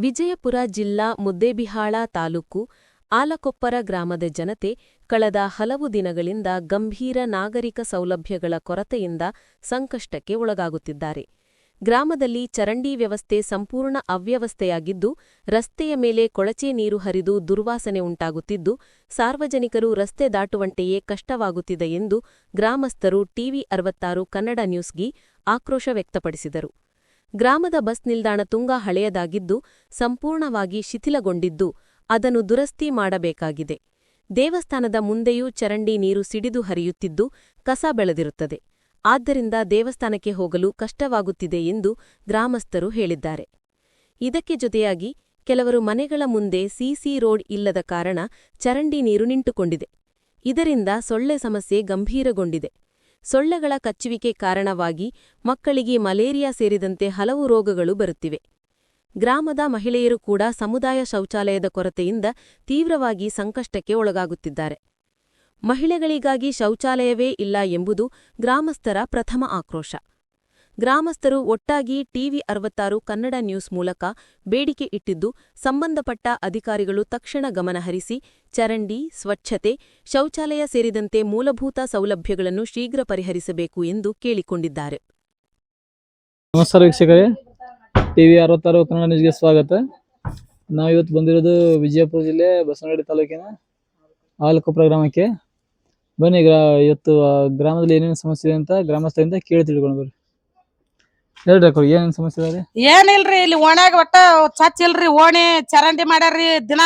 ವಿಜಯಪುರ ಜಿಲ್ಲಾ ಮುದ್ದೇಬಿಹಾಳ ತಾಲೂಕು ಆಲಕೊಪ್ಪರ ಗ್ರಾಮದ ಜನತೆ ಕಳೆದ ಹಲವು ದಿನಗಳಿಂದ ಗಂಭೀರ ನಾಗರಿಕ ಸೌಲಭ್ಯಗಳ ಕೊರತೆಯಿಂದ ಸಂಕಷ್ಟಕ್ಕೆ ಒಳಗಾಗುತ್ತಿದ್ದಾರೆ. ಗ್ರಾಮದಲ್ಲಿ ಚರಂಡಿ ವ್ಯವಸ್ಥೆ ಸಂಪೂರ್ಣ ಅವ್ಯವಸ್ಥೆಯಾಗಿದ್ದು, ರಸ್ತೆಯ ಮೇಲೆ ಕೊಳಚೆ ನೀರು ಹರಿದು ದುರ್ವಾಸನೆ ಉಂಟಾಗುತ್ತಿದ್ದು, ಸಾರ್ವಜನಿಕರು ರಸ್ತೆ ದಾಟುವಂತೆಯೇ ಕಷ್ಟವಾಗುತ್ತಿದೆ ಎಂದು ಗ್ರಾಮಸ್ಥರು ಟಿವಿ 66 ಕನ್ನಡ ನ್ಯೂಸ್ಗೆ ಆಕ್ರೋಶ ವ್ಯಕ್ತಪಡಿಸಿದರು. ಗ್ರಾಮದ ಬಸ್ ನಿಲ್ದಾಣ ತುಂಬಾ ಹಳೆಯದಾಗಿದ್ದು, ಸಂಪೂರ್ಣವಾಗಿ ಶಿಥಿಲಗೊಂಡಿದ್ದು, ಅದನ್ನು ದುರಸ್ತಿ ಮಾಡಬೇಕಾಗಿದೆ. ದೇವಸ್ಥಾನದ ಮುಂದೆಯೂ ಚರಂಡಿ ನೀರು ಸಿಡಿದು ಹರಿಯುತ್ತಿದ್ದು, ಕಸ ಬೆಳೆದಿರುತ್ತದೆ. ಆದ್ದರಿಂದ ದೇವಸ್ಥಾನಕ್ಕೆ ಹೋಗಲು ಕಷ್ಟವಾಗುತ್ತಿದೆ ಎಂದು ಗ್ರಾಮಸ್ಥರು ಹೇಳಿದ್ದಾರೆ. ಇದಕ್ಕೆ ಜೊತೆಯಾಗಿ ಕೆಲವರು ಮನೆಗಳ ಮುಂದೆ ಸಿಸಿ ರೋಡ್ ಇಲ್ಲದ ಕಾರಣ ಚರಂಡಿ ನೀರು ನಿಂತುಕೊಂಡಿದೆ. ಇದರಿಂದ ಸೊಳ್ಳೆ ಸಮಸ್ಯೆ ಗಂಭೀರಗೊಂಡಿದೆ. ಸೊಳ್ಳೆಗಳ ಕಚ್ಚುವಿಕೆ ಕಾರಣವಾಗಿ ಮಕ್ಕಳಿಗೆ ಮಲೇರಿಯಾ ಸೇರಿದಂತೆ ಹಲವು ರೋಗಗಳು ಬರುತ್ತಿವೆ. ಗ್ರಾಮದ ಮಹಿಳೆಯರು ಕೂಡ ಸಮುದಾಯ ಶೌಚಾಲಯದ ಕೊರತೆಯಿಂದ ತೀವ್ರವಾಗಿ ಸಂಕಷ್ಟಕ್ಕೆ ಒಳಗಾಗುತ್ತಿದ್ದಾರೆ. ಮಹಿಳೆಗಳಿಗಾಗಿ ಶೌಚಾಲಯವೇ ಇಲ್ಲ ಎಂಬುದು ಗ್ರಾಮಸ್ಥರ ಪ್ರಥಮ ಆಕ್ರೋಶ. ಗ್ರಾಮಸ್ಥರು ಒಟ್ಟಾಗಿ ಟಿವಿ 66 ಕನ್ನಡ ನ್ಯೂಸ್ ಮೂಲಕ ಬೇಡಿಕೆ ಇಟ್ಟಿದ್ದು, ಸಂಬಂಧಪಟ್ಟ ಅಧಿಕಾರಿಗಳು ತಕ್ಷಣ ಗಮನಹರಿಸಿ ಚರಂಡಿ, ಸ್ವಚ್ಛತೆ, ಶೌಚಾಲಯ ಸೇರಿದಂತೆ ಮೂಲಭೂತ ಸೌಲಭ್ಯಗಳನ್ನು ಶೀಘ್ರ ಪರಿಹರಿಸಬೇಕು ಎಂದು ಕೇಳಿಕೊಂಡಿದ್ದಾರೆ. ನಮಸ್ಕಾರ ವೀಕ್ಷಕರೇ, ಟಿವಿ 66 ಕನ್ನಡ ನ್ಯೂಸ್ಗೆ ಸ್ವಾಗತ. ನಾವಿವತ್ತು ಬಂದಿರೋದು ವಿಜಯಪುರ ಜಿಲ್ಲೆ ಬಸವನಗುಡಿ ತಾಲೂಕಿನ ಆಲಕೊಪ್ಪರ ಗ್ರಾಮಕ್ಕೆ. ಬನ್ನಿ, ಇವತ್ತು ಗ್ರಾಮದಲ್ಲಿ ಏನೇನು ಸಮಸ್ಯೆ ಇದೆ ಅಂತ ಗ್ರಾಮಸ್ಥರಿಂದ ಕೇಳಿ ತಿಳ್ಕೊಂಡು ಬರ್ರಿ. ಹೇಳ್ರಿ ಅಕ್ಕ, ಏನೇನು ಸಮಸ್ಯೆ ಇದೆ? ಏನಿಲ್ರಿ, ಇಲ್ಲಿ ಓಣ್ಯಾಗ ಒಟ್ಟ ಸ್ವಚ್ಛ ಇಲ್ರಿ. ಓಣಿ ಚರಂಡಿ ಮಾಡ್ಯಾರ್ರಿ. ದಿನ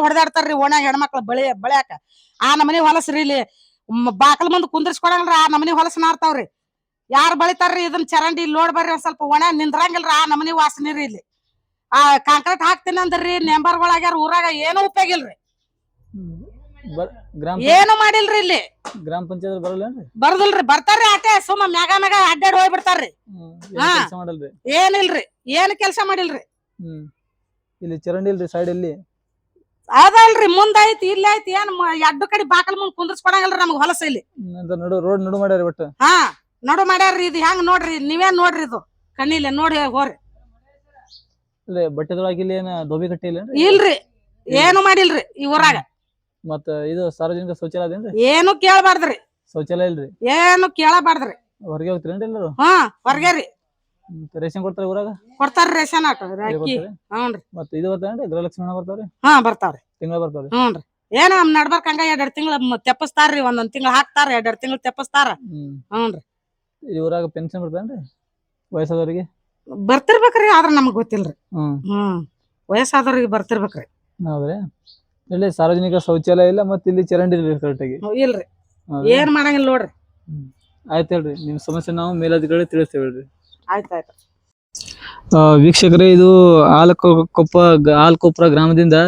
ಹೊಡೆದಾಡ್ತಾರ್ರಿ ಓಣ್ಯಾಗ ಹೆಣ್ಮಕ್ಳು ಬಳಿಯಾಕ. ಆ ನಮನಿ ಹೊಲಸ್ರಿ. ಇಲ್ಲಿ ಬಾಕಲ್ ಮುಂದ್ ಕುಂದ್ರಿಸ್ಕೊಡಲ್ರಿ, ಆ ನಮನಿ ಹೊಲಸ್ ನಾರ್ತಾವ್ರಿ. ಯಾರು ಬಳಿತಾರ್ರಿ ಇದನ್ನ ಚರಂಡಿ ಲೋಡ್ ಬರ್ರಿ, ಒಂದ್ ಸ್ವಲ್ಪ ಓಣ್ಯಾಗ ನಿಂದ್ರಂಗಿಲ್ರಿ. ಆ ನಮನಿ ವಾಸನಿರಿ. ಇಲ್ಲಿ ಆ ಕಾಂಕ್ರೀಟ್ ಹಾಕ್ತೀನಿ ಅಂದ್ರಿ, ನೆಂಬರ್ಗಳಾಗ್ಯಾರ. ಊರಾಗ ಏನು ಉಪಯೋಗ ಇಲ್ರಿ, ಏನು ಮಾಡಿಲ್ರಿ. ಇಲ್ಲಿ ಗ್ರಾಮ ಪಂಚಾಯತ್ ಬರದಿಲ್ರಿ. ಬರ್ತಾರ್ರಿ ಆಟೆ ಸುಮ್ಮ ಮ್ಯಾಗ ಅಡ್ಡಾಡಿ ಹೋಗ್ಬಿಡ್ತಾರ್ರಿ. ಏನಿಲ್ರಿ, ಏನ್ ಕೆಲ್ಸ ಮಾಡಿಲ್ರಿ. ಇಲ್ಲಿ ಚರಂಡಿ ಇಲ್ರಿ, ಸೈಡ್ ಅಲ್ಲಿ ಅದಲ್ರಿ, ಮುಂದ್ ಐತಿ ಇಲ್ಲಿ ಐತಿ. ಏನ್ ಎಡ್ಡು ಕಡೆ ಬಾಕಲ್ ಮುಂದ್ ಕುಂದ್ರಿಸ್ಕೊಡಂಗಿಲ್ರಿ ನಮ್ಗ್ ಹೊಲಸ. ಇಲ್ಲಿ ರೋಡ್ ನಡು ಮಾಡ್ಯಾರ. ಒಟ್ಟು ನಡು ಮಾಡ್ಯಾರ್ರಿ. ಇದು ಹೆಂಗ್ ನೋಡ್ರಿ, ನೀವೇನ್ ನೋಡ್ರಿ, ಇದು ಕಣ್ಣಿಲ್ಲ ನೋಡಿ ಹೋರಿ. ಬಟ್ಟೆದೊಳಗೆ ಇಲ್ಲಿ ಏನ ದೋಬಿ ಕಟ್ಟಿ ಇಲ್ಲ ಇಲ್ರಿ, ಏನು ಮಾಡಿಲ್ರಿ ಈ ಊರಾಗ. ಮತ್ತ ಇದು ಸಾರ್ವಜನಿಕ ಶೌಚಾಲಯ ಅದೇನ್ರಿ? ಏನು ಕೇಳಬಾರ್ದ್ರಿ. ಶೌಚಾಲಯ ಇಲ್ರಿ, ಏನು ಕೇಳಬಾರ್ದ್ರಿ. ಹೊರಗೆ ಹೋಗ್ತೀರೇನ್ರಿ ಎಲ್ಲರೂ? ಹೊರಗೆ ರೀ. ರೇಷನ್ ಕೊಡ್ತಾರ ಊರಾಗ? ಕೊಡ್ತಾರ ರೇಷನ್ ಆಟ ಅಕ್ಕಿ. ಹ್ಞೂನ್ರಿ. ಮತ್ತ ಇದು ಬರ್ತಾವ್ರಿ, ಗೃಹಲಕ್ಷ್ಮಿ ಹಣ ಬರ್ತಾವ್ರಿ? ಬರ್ತಾವ್ರಿ, ತಿಂಗಳ ಬರ್ತಾವ್ರಿ. ಹ್ಞೂನ್ರಿ. ಏನ ನಡ್ಬರ್ಕ್ ಹಂಗ 2 ತಿಂಗಳ ತೆಪ್ಪಸ್ತಾರ್ರಿ. ಒಂದೊಂದ್ ತಿಂಗಳ ಹಾಕ್ತಾರ, 2 ತಿಂಗಳ ತೆಪ್ಪಸ್ತಾರ. ಹ್ಞೂನ್ರಿ. ಈ ಊರಾಗ ಪೆನ್ಷನ್ ಬರ್ತೇನ್ರಿ ವಯಸ್ಸಾದವ್ರಿಗೆ? ಬರ್ತಿರ್ಬೇಕ್ರಿ, ಆದ್ರ ನಮಗ್ ಗೊತ್ತಿಲ್ರಿ. ವಯಸ್ಸಾದವ್ರಿಗೆ ಬರ್ತಿರ್ಬೇಕ್ರಿ. ಹೌದ್ರಿ. ಇಲ್ಲಿ ಸಾರ್ವಜನಿಕ ಶೌಚಾಲಯ ಇಲ್ಲ, ಮತ್ತೆ ಇಲ್ಲಿ ಚರಂಡಿ ಇಲ್ರಿ ಕರೆಕ್ಟಾಗಿ? ಇಲ್ರಿ, ಏನ್ ಮಾಡಂಗಿಲ್ಲ ನೋಡ್ರಿ. ಆಯ್ತು ಹೇಳ್ರಿ, ನಿಮ್ ಸಮಸ್ಯೆ ನಾವು ಮೇಲಧಿಕಾರಿ ತಿಳಿಸ್ತೇವೆ ಹೇಳ್ರಿ. ಆಯ್ತಾಯ್ತು. ವೀಕ್ಷಕರೇ, ಇದು ಆಲಕೊಪ್ಪರ ಗ್ರಾಮದಿಂದ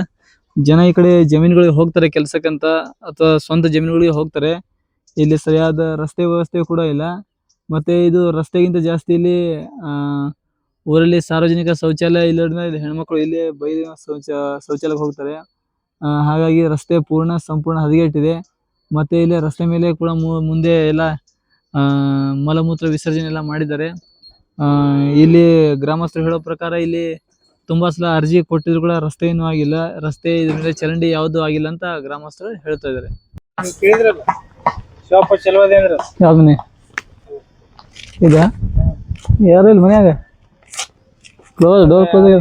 ಜನ ಈ ಕಡೆ ಜಮೀನುಗಳಿಗೆ ಹೋಗ್ತಾರೆ ಕೆಲ್ಸಕ್ಕಂತ, ಅಥವಾ ಸ್ವಂತ ಜಮೀನುಗಳಿಗೆ ಹೋಗ್ತಾರೆ. ಇಲ್ಲಿ ಸರಿಯಾದ ರಸ್ತೆ ವ್ಯವಸ್ಥೆ ಕೂಡ ಇಲ್ಲ. ಮತ್ತೆ ಇದು ರಸ್ತೆಗಿಂತ ಜಾಸ್ತಿ ಇಲ್ಲಿ ಊರಲ್ಲಿ ಸಾರ್ವಜನಿಕ ಶೌಚಾಲಯ ಇಲ್ಲದ್ರೆ ಇಲ್ಲಿ ಹೆಣ್ಮಕ್ಳು ಇಲ್ಲಿ ಬಯಲಿನ ಶೌಚಾಲಯಕ್ಕೆ ಹೋಗ್ತಾರೆ. ಹಾಗಾಗಿ ರಸ್ತೆ ಸಂಪೂರ್ಣ ಹದಗೆಟ್ಟಿದೆ. ಮತ್ತೆ ಇಲ್ಲಿ ರಸ್ತೆ ಮೇಲೆ ಕೂಡ ಮುಂದೆ ಎಲ್ಲ ಮಲಮೂತ್ರ ವಿಸರ್ಜನೆ ಎಲ್ಲ ಮಾಡಿದ್ದಾರೆ. ಇಲ್ಲಿ ಗ್ರಾಮಸ್ಥರು ಹೇಳೋ ಪ್ರಕಾರ ಇಲ್ಲಿ ತುಂಬಾ ಸಲ ಅರ್ಜಿ ಕೊಟ್ಟಿದ್ರು ಕೂಡ ರಸ್ತೆ ಏನೂ ಆಗಿಲ್ಲ. ರಸ್ತೆ ಇದರಿಂದ ಚರಂಡಿ ಯಾವ್ದು ಆಗಿಲ್ಲ ಅಂತ ಗ್ರಾಮಸ್ಥರು ಹೇಳ್ತಾ ಇದಾರೆ. ಯಾವ್ದು ಮನೆ ಇದ? ಯಾರು ಇಲ್ಲ ಮನ್ಯಾಗ? Door close.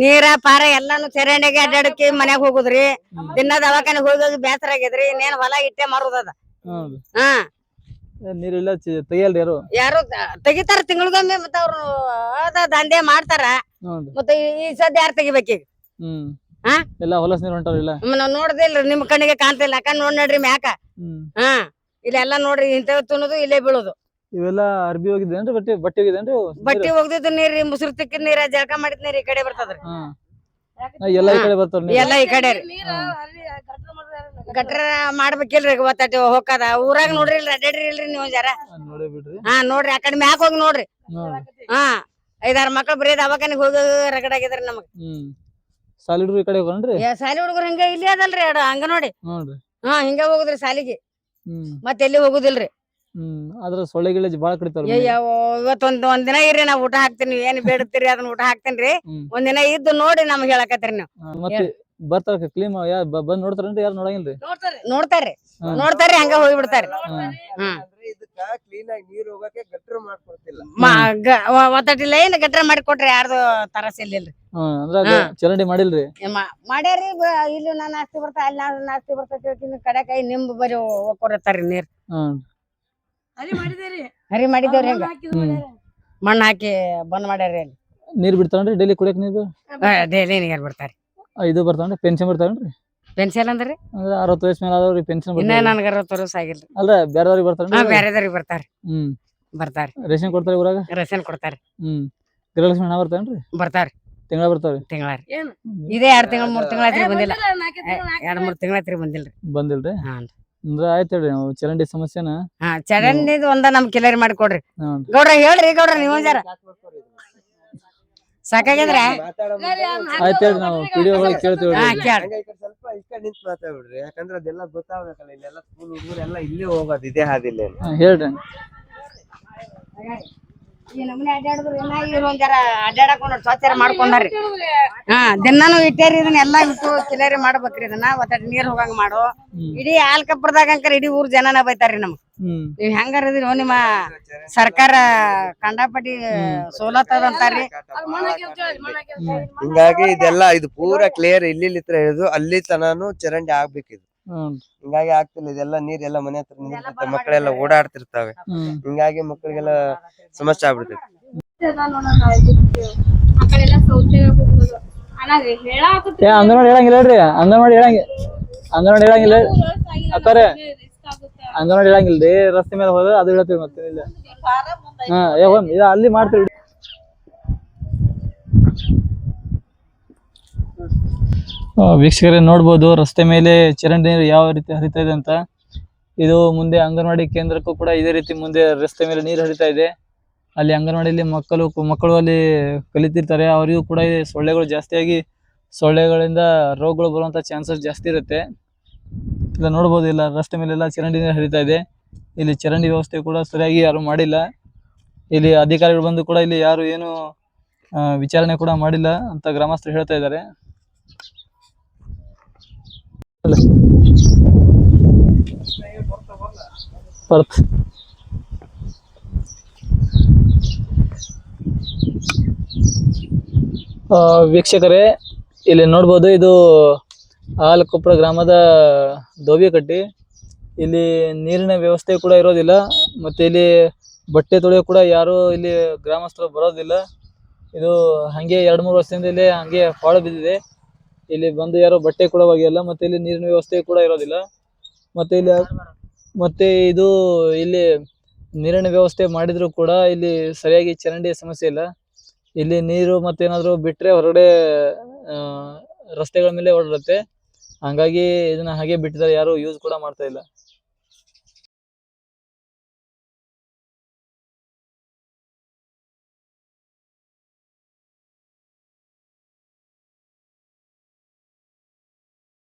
ನೀರ ಪಾರ ಎಲ್ಲಾನು ಚರಂಡಿಗೆ ಅಡ್ಡಾಡಕ್ಕೆ ಮನ್ಯಾಗ ಹೋಗುದ್ರಿ. ದಿನ ದವಾಖಾನೆ ಹೋಗಿ ಬೇಸರ ಆಗ್ಯದ್ರಿ. ಇನ್ನೇನ್ ಹೊಲ ಇಟ್ಟೆ ಮಾರುದದ. ನೀರಿಲ್ಲ, ತೆಗಿಯಲ್ರಿ ಯಾರು? ಯಾರು ತೆಗಿತಾರ ತಿಂಗಳಿಗೊಮ್ಮೆ. ಮತ್ತ ಅವ್ರು ದಂಧೆ ಮಾಡ್ತಾರ. ಮತ್ತೆ ಈ ಸದ್ಯ ಯಾರು ತೆಗಿಬೇಕೀಗ? ಎಲ್ಲ ಹೊಲಸ್ ನೀರ್ ಹೊಂಟಾವಿಲ್ಲ. ನಾವ್ ನೋಡ್ದಿಲ್ರಿ, ನಿಮ್ ಕಣ್ಣಿಗೆ ಕಾಣ್ತಿಲ್ಲ. ಕಣ್ ನೋಡ್ರಿ ಮ್ಯಾಕ. ಇಲ್ಲೆಲ್ಲಾ ನೋಡ್ರಿ, ಇಂಥವ್ ತಿನ್ನೋದು ಇಲ್ಲೇ ಬೀಳೋದು. ಇವೆಲ್ಲ ಅರ್ಬಿ ಹೋಗಿದ್ದೇನ್ರಿ? ಬಟ್ಟೆ ಹೋಗಿದ್ದೇನ್ರಿ? ಬಟ್ಟಿ ಹೋಗ್ದಿದ್ದು ನೀರ್ರಿ, ಮುಸುರು ತಿಕ್ಕಿದ ನೀರ, ಜಳಕ ಮಾಡಿದ ನೀರ್ ಈ ಕಡೆ ಬರ್ತದ್ರಿ. ಎಲ್ಲ ಈ ಕಡೆ ಬರ್ತಾರ. ಎಲ್ಲ ಈ ಕಡೆ ಗಟ್ರ ಮಾಡ್ಬೇಕಿಲ್ರಿ ಒತ್ತಟ್ಟಿ ಹೋಗದ ಊರಾಗ ನೋಡ್ರಿ ಅಡ್ಡಾಡ್ರಿ ಇಲ್ರಿ ನೀವು ಜರ ನೋಡೇ ಬಿಡ್ರಿ. ಹಾ ನೋಡ್ರಿ ಆ ಕಡೆ ಮ್ಯಾಕ್ ಹೋಗಿ ನೋಡ್ರಿ ನೋಡ್ರಿ. ಹಾ 5-6 ಮಕ್ಳು ಬರೀ ದವಾಖಾನಿಗ್ ಹೋಗಿ ರಗಡಾಗಿದ್ರಿ ನಮಗ್ ಸಾಲಿ ಹುಡುಗ್ರು ಈ ಕಡೆ ಹೋಗನ್ರಿ. ಶಾಲಿ ಹುಡುಗರು ಹಿಂಗ ಇಲ್ಲಿ ಅದಲ್ರಿ ಹಂಗ ನೋಡಿ ನೋಡ್ರಿ. ಹಾ ಹಿಂಗ ಹೋಗುದ್ರಿ ಸಾಲಿಗೆ ಮತ್ತೆ ಎಲ್ಲಿ ಹೋಗುದಿಲ್ರಿ. ಅದ್ರ ಸೊಳ್ಳೆ ಗಿಳೆ ಬಾಳ ಕಡಿತಾರ. ಇವತ್ ಒಂದ್ ದಿನ ಇರ್ರಿ ನಾವ್ ಊಟ ಹಾಕ್ತೀನಿ ಏನ್ ಬೇಡತ್ತೀರಿ ಅದನ್ನ ಊಟ ಹಾಕ್ತೇನ್ರಿ. ಒಂದಿನ ಇದ್ದು ನೋಡಿ ನಮ್ಗ್ ಹೇಳಕತ್ರಿ ನೀವು. ಮತ್ತೆ ಬರ್ತಾರ ಕ್ಲೀನ್ ಬಂದ್ ನೋಡ್ತಾರನ್ರಿ ಯಾರು ನೋಡಂಗಿಲ್ರಿ. ನೋಡ್ತಾರಿ ಹಂಗ ಹೋಗಿ ಬಿಡ್ತಾರಿ. ಕ್ಲೀನ್ ಆಗಿ ನೀರ್ ಹೋಗಕ್ಕೆ ಗಟ್ರ ಮಾಡ್ಕೊಡ್ತಿಲ್ಲ. ಒತ್ತಟ್ಟಿಲ್ಲ ಏನ್ ಗಟ್ರ ಮಾಡಿ ಕೊಟ್ರಿ ಯಾರ್ದು ತರಸ್ ಇಲ್ಲಿಲ್ರಿ. ಚರಂಡಿ ಮಾಡಿಲ್ರಿ. ಮಾಡ್ಯಾರಿ ಇಲ್ಲಿ ನಾನ್ ನಾಸ್ತಿ ಬರ್ತಾ ಅಲ್ಲಿ ನಾಸ್ತಿ ಬರ್ತಾ ಕಡೆಕಾಯಿ ನಿಂಬ್ ಬರೀ ಹೋಗ್ಕೊರತಾರಿ ನೀರ್. ಹರಿ ಮಾಡಿದೇವ್ರಿ ಹಂಗ ಮಣ್ಣ್ ಹಾಕಿ ಬಂದ್ ಮಾಡ್ಯಾರಿ ಅಲ್ಲಿ. ನೀರ್ ಬಿಡ್ತಾರನ್ರಿ ಡೈಲಿ ಕುಡಿಯಕ್ ನೀರು. ಡೈಲಿ ನೀರ್ ಬಿಡ್ತಾರಿ. ಇದು ಬರ್ತಾನ್ರಿ ಪೆನ್ಷನ್ ಬರ್ತಾರನ್ರಿ. ಪೆನ್ಷನ್ ಅಂದ್ರಿ 60 ವಯಸ್ಸ ಮೇಲೆ ಆದವ್ರಿಗೆ ಪೆನ್ಷನ್ ಇನ್ನ ನನ್ಗ 60 ವರ್ಷ ಆಗಿಲ್ರಿ. ಅಲ್ಲ ಬೇರೆದವ್ರಿಗೆ ಬರ್ತಾರ. ಬ್ಯಾರೆದವ್ರಿಗೆ ಬರ್ತಾರಿ. ರೇಷನ್ ಕೊಡ್ತಾರ ಊರಾಗ. ರೇಷನ್ ಕೊಡ್ತಾರಿ. ಗೃಹಲಕ್ಷ್ಮಿ ಹಣ ಬರ್ತಾನ್ರಿ. ಬರ್ತಾರಿ. ತಿಂಗಳ ಬರ್ತಾವ್ರಿ. ತಿಂಗಳಾರಿ. ಇದೇ 2 ತಿಂಗಳ 3 ತಿಂಗಳ ಆಯ್ತ್ರಿ ಬಂದಿಲ್ಲ. 2-3 ತಿಂಗಳ ಆಯ್ತ್ರಿ ಬಂದಿಲ್ರಿ. ಬಂದಿಲ್ರಿ. ಅಂದ್ರ ಆಯ್ತ್ ಹೇಳ್ರಿ ನಾವು ಚರಂಡಿ ಸಮಸ್ಯೆನ. ಚರಂಡಿದ್ ಒಂದ ನಮ್ ಕಿಲರಿ ಮಾಡಿಕೊಡ್ರಿ ಗೌಡ್ರ. ಹೇಳ್ರಿ ಗೌಡ್ರ ನೀವ್ ಜರ ಸಾಕಾಗ್ಯದ್ರ. ಆಯ್ತ್ ಹೇಳ್ರಿ ನಾವು ವಿಡಿಯೋಗಳಿಗೆ ಕೇಳ್ತೀವಿ. ಸ್ವಲ್ಪ ಈ ಕಡೆ ನಿಂತ್ ಮಾತಾಡ್ಬಿಡ್ರಿ, ಯಾಕಂದ್ರೆ ಅದೆಲ್ಲ ಗೊತ್ತಾಗ್ಬೇಕಲ್ಲ. ಇಲ್ಲೆಲ್ಲ ಸ್ಕೂಲ್ ಹುಡುಗರೆಲ್ಲ ಇಲ್ಲೇ ಹೋಗೋದು ಇದೇ ಹಾದಿಲ್ಲ. ಹೇಳ್ರಿ. ಈ ನಮ್ಮನೆ ಅಡ್ಡಾಡಿದ್ರು ಒಂದ್ ಜರ ಅಡ್ಡಾಡಕ್ ಸ್ವಚ್ಛ ಮಾಡ್ಕೊಂಡಾರಿ. ದಿನಾನು ಇಟ್ಟೇರಿ ಇದನ್ನ ಎಲ್ಲಾ ಇಟ್ಟು ಕಿಲರಿ ಮಾಡ್ಬೇಕ್ರಿ. ಇದನ್ನ ಒತ್ತ ನೀರ್ ಹೋಗಂಗ್ ಮಾಡು. ಇಡೀ ಹಾಲ್ ಕಪ್ಪರ್ದಾಗ ಅಂಕರ್ ಇಡೀ ಊರ್ ಜನನ ಬೈತಾರ್ರಿ ನಮ್ಗ್. ನೀವ್ ಹೆಂಗಾರದಿರಿ ನಿಮ್ಮ ಸರ್ಕಾರ ಕಂಡಾಪಟ್ಟಿ ಸೋಲತ್ ಅದಂತಾರ್ರಿ. ಹಿಂಗಾಗಿ ಇದೆಲ್ಲ ಇದು ಪೂರಾ ಕ್ಲಿಯರ್ ಇಲ್ಲಿ ಹಿಡಿದು ಅಲ್ಲಿ ತನಾನು ಚರಂಡಿ ಆಗ್ಬೇಕಿದು. ಹಿಂಗಾಗಿ ಆಗ್ತಿಲ್ಲ. ಇದೆಲ್ಲ ನೀರ್ ಎಲ್ಲ ಮನೆ ಹತ್ರ ನಿಂತಿರ್ತವೆ, ಮಕ್ಕಳೆಲ್ಲ ಓಡಾಡ್ತಿರ್ತಾವೆ. ಹಿಂಗಾಗಿ ಮಕ್ಕಳಿಗೆಲ್ಲ ಸಮಸ್ಯೆ ಆಗ್ಬಿಡ್ತೈತಿ. ಅಂಗನವಾಡಿ ಹೇಳಂಗಿಲ್ಲ ಹೇಳ್ರಿ. ಅಂಗನವಾಡಿ ಹೇಳಂಗಿಲ್ಲ ಅಕ್ಕಾರೆ. ಅಂಗನವಾಡಿ ಹೇಳಂಗಿಲ್ರಿ. ರಸ್ತೆ ಮೇಲೆ ಹೋದ ಅದು ಹೇಳ್ತೀವಿ ಮತ್ತೆ ಇಲ್ಲ. ಅಲ್ಲಿ ಮಾಡ್ತೀವಿ. ವೀಕ್ಷಕರೇ ನೋಡ್ಬೋದು ರಸ್ತೆ ಮೇಲೆ ಚರಂಡಿ ನೀರು ಯಾವ ರೀತಿ ಹರಿತಾ ಇದೆ ಅಂತ. ಇದು ಮುಂದೆ ಅಂಗನವಾಡಿ ಕೇಂದ್ರಕ್ಕೂ ಕೂಡ ಇದೇ ರೀತಿ ಮುಂದೆ ರಸ್ತೆ ಮೇಲೆ ನೀರು ಹರಿತಾ ಇದೆ. ಅಲ್ಲಿ ಅಂಗನವಾಡಿಯಲ್ಲಿ ಮಕ್ಕಳು ಅಲ್ಲಿ ಕಲಿತಿರ್ತಾರೆ. ಅವರಿಗೂ ಕೂಡ ಸೊಳ್ಳೆಗಳು ಜಾಸ್ತಿಯಾಗಿ ಸೊಳ್ಳೆಗಳಿಂದ ರೋಗಗಳು ಬರುವಂತ ಚಾನ್ಸಸ್ ಜಾಸ್ತಿ ಇರುತ್ತೆ. ಇಲ್ಲ ನೋಡ್ಬೋದು ಇಲ್ಲ ರಸ್ತೆ ಮೇಲೆಲ್ಲ ಚರಂಡಿ ನೀರು ಹರಿತಾ ಇದೆ. ಇಲ್ಲಿ ಚರಂಡಿ ವ್ಯವಸ್ಥೆ ಕೂಡ ಸರಿಯಾಗಿ ಯಾರು ಮಾಡಿಲ್ಲ. ಇಲ್ಲಿ ಅಧಿಕಾರಿಗಳು ಬಂದು ಕೂಡ ಇಲ್ಲಿ ಯಾರು ಏನು ವಿಚಾರಣೆ ಕೂಡ ಮಾಡಿಲ್ಲ ಅಂತ ಗ್ರಾಮಸ್ಥರು ಹೇಳ್ತಾ ಇದ್ದಾರೆ. ವೀಕ್ಷಕರೇ ಇಲ್ಲಿ ನೋಡ್ಬೋದು ಇದು ಹಾಲಕೊಪ್ರ ಗ್ರಾಮದ ದೋಬಿಕಟ್ಟಿ. ಇಲ್ಲಿ ನೀರಿನ ವ್ಯವಸ್ಥೆ ಕೂಡ ಇರೋದಿಲ್ಲ. ಮತ್ತೆ ಇಲ್ಲಿ ಬಟ್ಟೆ ತೊಳೆಯೋ ಕೂಡ ಯಾರು ಇಲ್ಲಿ ಗ್ರಾಮಸ್ಥರು ಬರೋದಿಲ್ಲ. ಇದು ಹಂಗೆ 2-3 ವರ್ಷದಿಂದ ಇಲ್ಲಿ ಹಂಗೆ ಪಾಳು ಬಿದ್ದಿದೆ. ಇಲ್ಲಿ ಬಂದು ಯಾರು ಬಟ್ಟೆ ಕೂಡ ಒಗೆಯಲ್ಲ. ಮತ್ತೆ ಇಲ್ಲಿ ನೀರಿನ ವ್ಯವಸ್ಥೆ ಕೂಡ ಇರೋದಿಲ್ಲ. ಮತ್ತೆ ಇಲ್ಲಿ ನೀರಿನ ವ್ಯವಸ್ಥೆ ಮಾಡಿದ್ರು ಕೂಡ ಇಲ್ಲಿ ಸರಿಯಾಗಿ ಚರಂಡಿ ಸಮಸ್ಯೆ ಇಲ್ಲ. ಇಲ್ಲಿ ನೀರು ಮತ್ತೇನಾದ್ರು ಬಿಟ್ರೆ ಹೊರಗಡೆ ರಸ್ತೆಗಳ ಮೇಲೆ ಓಡಾಡುತ್ತೆ. ಹಂಗಾಗಿ ಇದನ್ನ ಹಾಗೆ ಬಿಟ್ಟಿದ್ದಾರೆ, ಯಾರು ಯೂಸ್ ಕೂಡ ಮಾಡ್ತಾ ಇಲ್ಲ.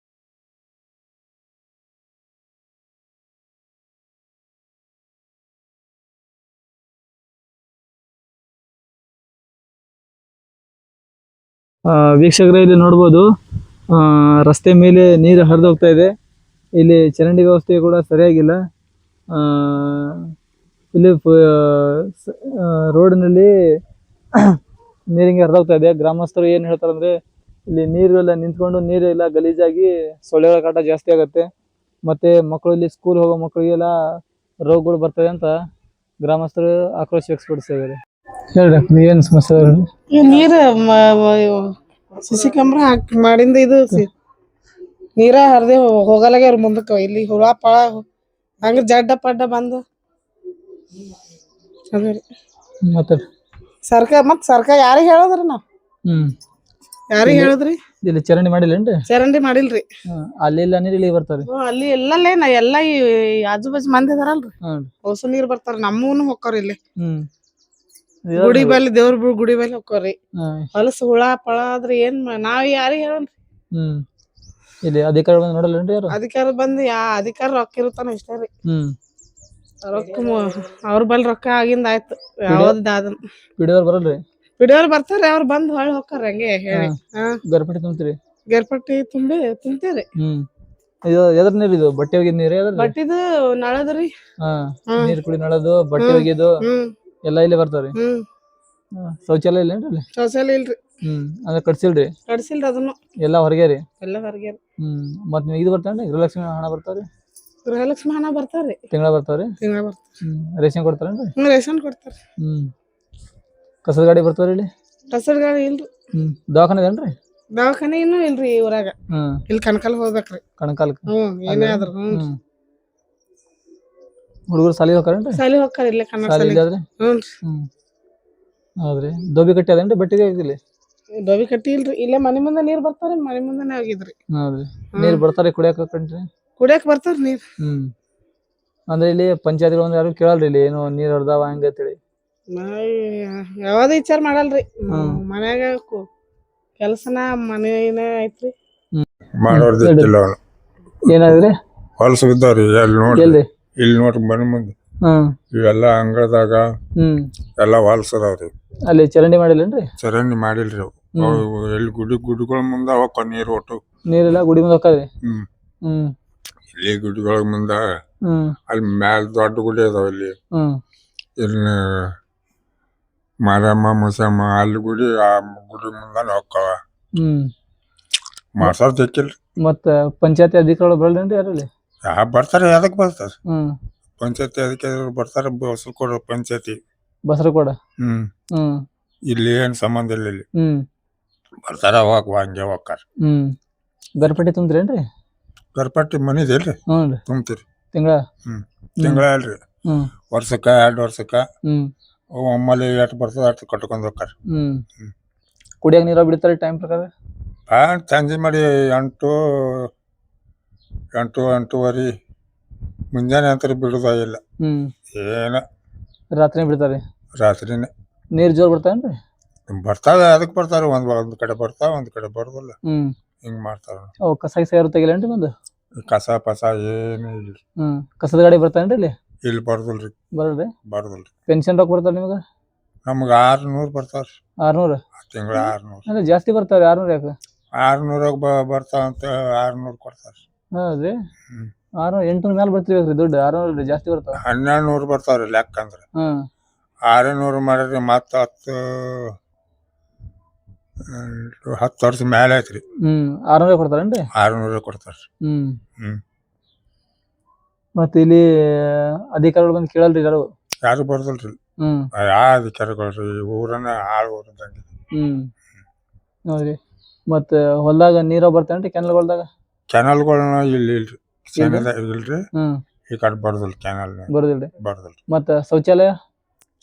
ವೀಕ್ಷಕರೇ ಇಲ್ಲಿ ನೋಡ್ಬೋದು ರಸ್ತೆ ಮೇಲೆ ನೀರು ಹರಿದು ಹೋಗ್ತಾ ಇದೆ. ಇಲ್ಲಿ ಚರಂಡಿ ವ್ಯವಸ್ಥೆ ಕೂಡ ಸರಿಯಾಗಿಲ್ಲ. ಇಲ್ಲಿ ರೋಡಿನಲ್ಲಿ ನೀರಿಂಗೆ ಹರಿದು ಹೋಗ್ತಾ ಇದೆ. ಗ್ರಾಮಸ್ಥರು ಏನ್ ಹೇಳ್ತಾರೆ ಅಂದ್ರೆ ಇಲ್ಲಿ ನೀರು ಎಲ್ಲ ನಿಂತ್ಕೊಂಡು ನೀರು ಎಲ್ಲ ಗಲೀಜಾಗಿ ಸೊಳ್ಳೆಗಳ ಕಾಟ ಜಾಸ್ತಿ ಆಗುತ್ತೆ. ಮತ್ತೆ ಮಕ್ಕಳು ಇಲ್ಲಿ ಸ್ಕೂಲ್ ಹೋಗೋ ಮಕ್ಕಳಿಗೆಲ್ಲ ರೋಗಗಳು ಬರ್ತವೆ ಅಂತ ಗ್ರಾಮಸ್ಥರು ಆಕ್ರೋಶ ವ್ಯಕ್ತಪಡಿಸಿದ್ದಾರೆ. ಹೇಳ್ರಿ ಏನ್ ಸಮಸ್ಯೆ? ನೀರು ಸಿಸಿ ಕ್ಯಾಮ್ರಾ ಹಾಕಿ ಮಾಡಿಂದ ಇದು ನೀರ ಹರಿದೆ ಹೋಗಲಾಗ್ಯಾರ ಮುಂದಕ್ಕೆ. ಇಲ್ಲಿ ಹುಳ ಪಳ ಹಂಗ ಜಡ್ಡ ಪಡ್ಡ ಬಂದು ಮತ್ತೆ ಸರ್ಕಾರ ಯಾರಿಗ್ ಹೇಳದ್ರಿ ನಾವ್? ಯಾರಿಗ್ ಹೇಳದ್ರಿ? ಇಲ್ಲಿ ಚರಂಡಿ ಮಾಡಿಲ್ಲೇನ್ರಿ? ಚರಂಡಿ ಮಾಡಿಲ್ರಿ. ಅಲ್ಲಿ ಇಲ್ಲ ನೀರ್ ಇಲ್ಲಿ ಬರ್ತಾವ್ರಿ. ಅಲ್ಲಿ ಎಲ್ಲಲ್ಲೇ ಎಲ್ಲಾ ಈ ಆಜು ಬಾಜು ಮಂದಿ ಅದಾರಲ್ರಿ, ಹ್ಮ್. ಹೊಸ ನೀರ್ ಬರ್ತಾರ. ನಮ್ಮೂನು ಹೊಕ್ಕವ್ರಿ ಇಲ್ಲಿ ಹ್ಮ್. ಗುಡಿ ಬಲ್ಲಿ, ದೇವ್ರ ಗುಡಿ ಬಲ್ಲಿ ಹೊಕ್ಕವ್ರಿ. ಹ್ಮ್. ಹೊಲಸು ಹುಳ ಪಳ ಆದ್ರೆ ಏನ್ ನಾವ್ ಯಾರಿಗ್ ಹೇಳೋಣ್ರಿ? ಹ್ಮ್. ಇಲ್ಲಿ ಅಧಿಕಾರಿ ಬಂದ್ ನೋಡಲ್ಲೇನ್ರಿ ಯಾರು? ಅಧಿಕಾರ ಬಂದು ಅಧಿಕಾರ ರೊಕ್ಕ ಇರುತ್ತಾನ ಇಷ್ಟೇ ರೀ. ಹ್ಮ್. ರೊಕ್ಕ ಅವ್ರ ಬಲ್ ರೊಕ್ಕ ಆಗಿಂದ ಆಯ್ತು. ಯಾವ್ದು ಅದನ್ ಪಿಡಿಯೋರ್ ಬರಲ್ರಿ? ಪಿಡಿಯೋರ್ ಬರ್ತಾರ್ರಿ, ಅವ್ರ ಬಂದ್ ಹೊಳ್ ಹೊಕ್ಕಾರ ಹಂಗೆ ಹೇಳಿ. ಗರ್ಪಟ್ಟಿ ತುಂಬ್ತೀರಿ? ಗರ್ಪಟ್ಟಿ ತುಂಬ್ತೇವ್ರಿ. ಹ್ಮ್. ಇದು ಎದ್ರ ನೀರ್ ಇದು? ಬಟ್ಟೆ ಒಗಿದ್ ನೀರ್? ಬಟ್ಟಿದು ನಳದ್ರಿ. ನೀರ್ ಕುಡಿ ನಳದು, ಬಟ್ಟೆ ಒಗಿಯೋದು ಎಲ್ಲಾ ಇಲ್ಲಿ ಬರ್ತಾವ್ರಿ. ಶೌಚಾಲಯ ಇಲ್ಲೇನ್ರಿ ಅಲ್ಲಿ? ಶೌಚಾಲಯ ಇಲ್ರಿ. ಅಂದ್ರೆ ಕಟ್ಸಿಲ್ರಿ? ಕಟ್ಸಿಲ್ರಿ ಅದನ್ನು. ಎಲ್ಲಾ ಹೊರಗೆ ರೀ? ಎಲ್ಲಾ ಹೊರಗೆ. ಮತ್ ನೀವು ಇದು ಬರ್ತಾವ್ರಿ, ಗೃಹಲಕ್ಷ್ಮಿ ಹಣ ಬರ್ತಾವ್ರಿ? ಗೃಹಲಕ್ಷ್ಮಿ ಹಣ ಬರ್ತಾವ್ರಿ. ತಿಂಗಳ ಬರ್ತಾವ್ರಿ? ತಿಂಗಳ ಬರ್ತಾವ. ರೇಷನ್ ಕೊಡ್ತಾರೇನ್ರಿ? ರೇಷನ್ ಕೊಡ್ತಾರ. ಕಸದ ಗಾಡಿ ಬರ್ತಾವ್ರಿ ಇಲ್ಲಿ? ಕಸದ ಗಾಡಿ ಇಲ್ರಿ. ದವಾಖಾನೆ ಇದೇನ್ರಿ? ದವಾಖಾನೆ ಇನ್ನೂ ಇಲ್ರಿ ಊರಾಗ. ಇಲ್ಲಿ ಕಣಕಲ್ ಹೋಗ್ಬೇಕ್ರಿ. ಕಣಕಾಲಕ್ಕೆ? ಏನೇ ಆದ್ರು. ಹುಡುಗರು ಸಾಲಿ ಹೋಗ್ತಾರೇನ್ರಿ? ಸಾಲಿ ಹೋಗ್ತಾರ ಇಲ್ಲೇ ಕನ್ನಡ ಸಾಲಿ ಸಾಲಿ. ಇಲ್ಲಾದ್ರಿ? ಹೌದ್ರಿ. ದೋಬಿ ಕಟ್ಟಿ ಅದೇನ್ರಿ ಬಟ್ಟಿಗೆ ಇಲ್ಲಿ? ದೋಬಿ ಕಟ್ಟಿ ಇಲ್ರಿ, ಇಲ್ಲೇ ಮನೆ ಮುಂದೆ ನೀರ್ ಬರ್ತಾರ. ಮನೆ ಮುಂದೆನೆ ಹೋಗಿದ್ರಿ. ಹೌದ್ರಿ. ನೀರ್ ಬರ್ತಾರ ಕುಡಿಯಾಕ ಕಂಡ್ರಿ? ಕುಡಿಯಾಕ ಬರ್ತಾರ ನೀರ್. ಅಂದ್ರೆ ಇಲ್ಲಿ ಪಂಚಾಯತ್ ಯಾರು ಕೇಳಲ್ರಿ ಇಲ್ಲಿ ಏನು ನೀರ್ ಹರ್ದಾವ ಹಂಗ ಅಂತೇಳಿ? ಯಾವ್ದು ವಿಚಾರ ಮಾಡಲ್ರಿ. ಮನ್ಯಾಗ ಕೆಲ್ಸನ ಮನೇನ ಐತ್ರಿ. ಮಾಡೋರ್ದಿಲ್ಲ. ಏನಾದ್ರಿ? ಹೊಲಸು ಬಿದ್ದಾವ್ರಿ ಎಲ್ಲಿ ನೋಡ್ರಿ, ಇಲ್ಲಿ ನೋಡ್ರಿ ಮನೆ ಮುಂದೆ ಇವೆಲ್ಲ ಅಂಗಳದಾಗ ಎಲ್ಲ ಹೊಲಸದಾವ್ರಿ. ಅಲ್ಲಿ ಚರಂಡಿ ಮಾಡಿಲ್ಲೇನ್ರಿ? ಚರಂಡಿ ಮಾಡಿಲ್ರಿ ಅವು. ಎಲ್ಲಿ ಗುಡಿಗಳ ಮುಂದ ಅವಕ್ಕ ನೀರ್ ಒಟ್ಟು ನೀರೆಲ್ಲ ಗುಡಿ ಮುಂದೆ ಹೋಗ್ತಾವ್ರಿ. ಇಲ್ಲಿ ಗುಡಿಗಳ ಮುಂದ ಅಲ್ಲಿ ಮ್ಯಾಲ ದೊಡ್ಡ ಗುಡಿ ಅದಾವ. ಇಲ್ಲಿ ಇಲ್ಲಿ ಮಾರಮ್ಮ ಮುಸಮ್ಮ ಅಲ್ಲಿ ಗುಡಿ, ಆ ಗುಡಿ ಮುಂದಾನ ಹೋಗ್ತಾವ. ಮಾಡ್ಸಾರ ತೆಕ್ಕಿಲ್ರಿ. ಮತ್ತ ಪಂಚಾಯತಿ ಅಧಿಕಾರಿಗಳು ಬರಲ್ಲೇನ್ರಿ ಯಾರಲ್ಲಿ? ಬರ್ತಾರ. ಯಾವ್ದಕ್ ಬರ್ತಾರ? ಪಂಚಾಯತಿ ಅದಕ್ಕೆ ಬರ್ತಾರ. ಬಸರಕೋಡ ಪಂಚಾಯತಿ. ಬಸರಕೋಡ? ಇಲ್ಲಿ ಏನ್ ಸಂಬಂಧ ಇಲ್ಲ. ಇಲ್ಲಿ ಬರ್ತಾರ, ಅವಾಗ ಹಂಗೆ ಹೋಗ್ತಾರ. ಗರ್ಪಟ್ಟಿ ತುಂಬ್ತೀರೇನ್ರಿ? ಗರ್ಪಟ್ಟಿ ಮನಿದಿಲ್ರಿ? ತುಂಬ್ತೀರಿ. ತಿಂಗಳ? ತಿಂಗಳ ಅಲ್ರಿ, ವರ್ಷಕ್ಕ 2 ವರ್ಷಕ್ಕ ಒಮ್ಮಲ್ಲಿ ಎಷ್ಟು ಬರ್ತದ ಅಷ್ಟು ಕಟ್ಕೊಂಡ್ ಹೋಗ್ತಾರ. ಕುಡಿಯಾಕ ನೀರ ಬಿಡ್ತಾರೆ ಟೈಮ್ ಪ್ರಕಾರ? ಸಂಜೆ ಮಾಡಿ 8-8:30 ಮುಂಜಾನೆ ಅಂತ ಬಿಡುದಾಗಿಲ್ಲ. ಏನ ರಾತ್ರಿ ಬಿಡ್ತಾರೆ? ರಾತ್ರಿನೇ. ನೀರ್ ಜೋರ್ ಬರ್ತಾವೇನ್ರಿ? ಬರ್ತಾವ. ಅದಕ್ಕೆ ಬರ್ತಾರ. ಒಂದ್ ಕಡೆ ಬರ್ತಾವ, ಒಂದ್ ಕಡೆ ಬರೋದಿಲ್ಲ. ಹಿಂಗ್ ಮಾಡ್ತಾರ. ಕಸ ಯಾರು ತೆಗಿಲೇನ್ರಿ? ಬಂದು ಕಸ ಪಸ ಏನು ಇಲ್ರಿ. ಕಸದ ಗಾಡಿ ಬರ್ತಾವೇನ್ರಿ ಇಲ್ಲಿ? ಇಲ್ಲಿ ಬರೋದಿಲ್ರಿ. ಬರಲ್ರಿ? ಬರೋದಿಲ್ರಿ. ಪೆನ್ಷನ್ ರೊಕ್ಕ ಬರ್ತಾವ ನಿಮಗ? ನಮ್ಗ 600 ಬರ್ತಾವ್ರಿ. 600? ತಿಂಗಳ 600. ಅಂದ್ರೆ ಜಾಸ್ತಿ ಬರ್ತಾವ್ರಿ. 600 ಯಾಕ? 600 ಬರ್ತಾವಂತ 600 ಕೊಡ್ತಾರ. ಹೌದ್ರಿ. 600 800 ಮ್ಯಾಲ ಬರ್ತಿರ್ಬೇಕ್ರಿ ದುಡ್ಡು. 600 ಜಾಸ್ತಿ ಬರ್ತಾವ. 1200 ಬರ್ತಾವ್ರಿ ಲೆಕ್ಕ ಅಂದ್ರ. 600 ಮಾಡಿದ್ರಿ ಮತ್ತ 10 ವರ್ಷ ಮ್ಯಾಲ ಐತ್ರಿ. 600 ಕೊಡ್ತಾರೇನ್ರಿ? 600 ಕೊಡ್ತಾರ್ರಿ. ಮತ್ತ ಇಲ್ಲಿ ಅಧಿಕಾರಿಗಳು ಬಂದು ಕೇಳಲ್ರಿ ಯಾರು? ಯಾರು ಬರ್ದಲ್ರಿ. ಯಾವ ಅಧಿಕಾರಿಗಳ್ರಿ? ಊರನ್ನ ಹಾಳು ಊರದಂಗ. ಹೌದ್ರಿ. ಮತ್ತ ಹೊಲ್ದಾಗ ನೀರ ಬರ್ತಾವೇನ್ರಿ ಕೆನಲ್ಗಳ್ದಾಗ? ಕೆನಲ್ಗಳನ್ನ ಇಲ್ಲಿ ಇಲ್ರಿ. ಇಲ್ರಿ. ಈ ಕಡೆ ಬರ್ದಲ್ ಕೆನಲ್. ಬರೋದಿಲ್ರಿ? ಬರ್ದಲ್ರಿ. ಮತ್ತ ಶೌಚಾಲಯ?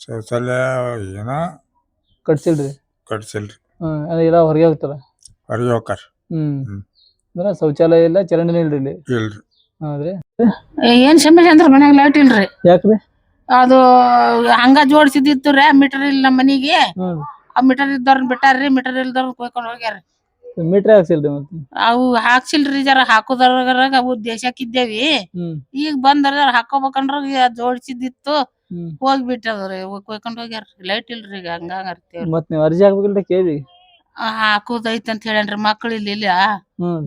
ಶೌಚಾಲಯ ಏನ ಕಟ್ಸಿಲ್ರಿ? ಕಟ್ಸಿಲ್ರಿ. ಎಲ್ಲ ಹೊರಗೆ ಹೋಗ್ತಾರ? ಹೊರಗೆ ಹೋಗ್ತಾರ. ಅಂದ್ರೆ ಶೌಚಾಲಯ ಇಲ್ಲ, ಚರಂಡಿನ ಇಲ್ರಿ ಇಲ್ಲಿ? ಇಲ್ರಿ. ಹೌದ್ರಿ. ಏನ್ ಸಮಸ್ಯೆ ಅಂದ್ರ ಮನ್ಯಾಗ ಲೈಟ್ ಇಲ್ರಿ. ಯಾಕ್ರಿ? ಅದು ಹಂಗ ಜೋಡಿಸಿದಿತ್ತು ರೀ. ಮೀಟರ್ ಇಲ್ಲ ನಮ್ಮ ಮನಿಗೆ. ಆ ಮೀಟರ್ ಇದ್ದವ್ರನ್ನ ಬಿಟ್ಟಾರ್ರಿ, ಮೀಟರ್ ಇಲ್ದವ್ರನ್ನ ಕೊಯ್ಕೊಂಡ್ ಹೋಗ್ಯಾರ. ಮೀಟರ್ ಹಾಕ್ಸಿಲ್ರಿ? ಮತ್ತೆ ಅವು ಹಾಕ್ಸಿಲ್ರಿ. ಜರ ಹಾಕೋದ್ರಾಗ ಅವು ದೇಶಕ್ಕಿದ್ದೇವಿ. ಈಗ ಬಂದ್ರ ಹಾಕೋಬೇಕಂದ್ರ ಜೋಡಿಸಿದಿತ್ತು, ಹೋಗ್ಬಿಟ್ಟದ್ರಿ. ಕೊಯ್ಕೊಂಡ್ ಹೋಗ್ಯಾರ. ಲೈಟ್ ಇಲ್ರಿ. ಈಗ ಹಂಗಾಗರ್ತೇವ್ರಿ. ಮತ್ ನೀವ್ ಅರ್ಜಿ ಹಾಕ್ಬೇಕಿಲ್ರಿ ಕೇಳಿ? ಹಾಕೋದೈತಿ ಅಂತ ಹೇಳೇನ್ರಿ. ಮಕ್ಳು ಇಲ್ಲ,